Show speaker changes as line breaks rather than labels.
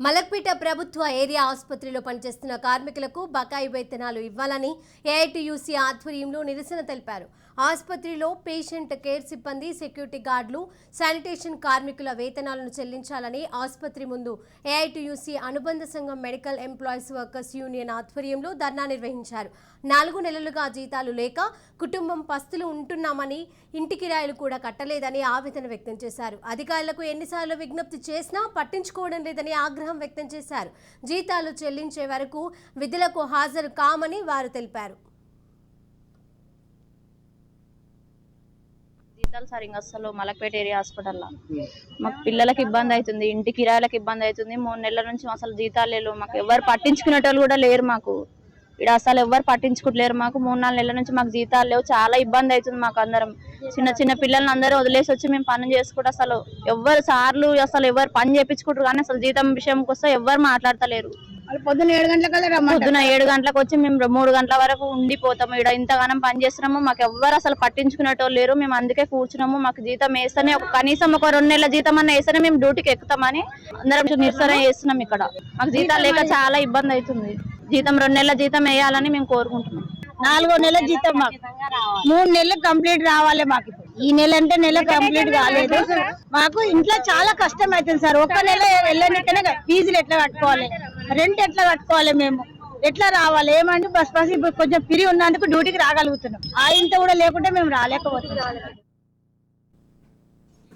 మలక్పేట ప్రభుత్వ ఏరియా ఆసుపత్రిలో పనిచేస్తున్న కార్మికులకు బకాయి వేతనాలు ఇవ్వాలని ఏఐటీయూసీ ఆధ్వర్యంలో నిరసన తెలిపారు. ఆసుపత్రిలో పేషెంట్ కేర్ సిబ్బంది, సెక్యూరిటీ గార్డులు, శానిటేషన్ కార్మికుల వేతనాలను చెల్లించాలని ఆసుపత్రి ముందు ఏఐటీయూసీ అనుబంధ సంఘం మెడికల్ ఎంప్లాయీస్ వర్కర్స్ యూనియన్ ఆధ్వర్యంలో ధర్నా నిర్వహించారు. 4 నెలలుగా జీతాలు లేక కుటుంబం పస్తులు ఉంటున్నామని, ఇంటి కిరాయిలు కూడా కట్టలేదని ఆవేదన వ్యక్తం చేశారు. అధికారులకు ఎన్నిసార్లు విజ్ఞప్తి చేసినా పట్టించుకోవడం లేదని ఆగ్రహం వ్యక్తం చేశారు. జీతాలు చెల్లించే వరకు విధులకు హాజరు కామని వారు తెలిపారు.
జీతాలు సరిగ్గా అసలు మలక్పేట ఏరియా హాస్పిటల్లో మాకు పిల్లలకి ఇబ్బంది అవుతుంది, ఇంటి కిరాయిలకు ఇబ్బంది అవుతుంది. 3 నెలల నుంచి అసలు జీతాలు లేవు. మాకు ఎవరు పట్టించుకునేటోళ్ళు కూడా లేరు. మాకు ఇక్కడ అసలు ఎవరు పట్టించుకుంటలేరు. మాకు 3-4 నెలల నుంచి మాకు జీతాలు లేవు. చాలా ఇబ్బంది అవుతుంది. మాకు అందరం చిన్న పిల్లల్ని అందరూ వదిలేసి వచ్చి మేము పని చేసుకుంటూ అసలు ఎవరు సార్లు అసలు ఎవరు పని చేయించుకుంటారు కానీ అసలు జీతం విషయంకి వస్తే ఎవరు మాట్లాడతలేరు.
పొద్దున్న
7 గంటలకు వచ్చి మేము 3 గంటల వరకు ఉండిపోతాము. ఇక్కడ ఇంతగానం పని చేస్తున్నాము. మాకు ఎవ్వరు అసలు పట్టించుకునేటోళ్ళు లేరు. మేము అందుకే కూర్చున్నాము. మాకు జీతం వేస్తేనే కనీసం ఒక 2 నెలల జీతం అన్న వేస్తేనే మేము డ్యూటీకి ఎక్కుతామని అందరం నిరసన చేస్తున్నాం. ఇక్కడ మాకు జీతాలు లేక చాలా ఇబ్బంది అవుతుంది. జీతం 2 నెలల జీతం వేయాలని మేము కోరుకుంటున్నాం.
4వ నెల జీతం మాకు 3 నెలలు కంప్లీట్ రావాలి. మాకు ఈ నెల అంటే నెల కంప్లీట్ కాలేదు. మాకు ఇంట్లో చాలా కష్టం అవుతుంది సార్. ఒక నెల వెళ్ళనికనే ఫీజులు ఎట్లా కట్టుకోవాలి, రెంట్ ఎట్లా కట్టుకోవాలి, మేము ఎట్లా రావాలి, ఏమంటే బస్ ఇప్పుడు కొంచెం ఫ్రీ ఉన్నందుకు డ్యూటీకి రాగలుగుతున్నాం. ఆ ఇంత కూడా లేకుంటే మేము రాలేకపోతున్నాం.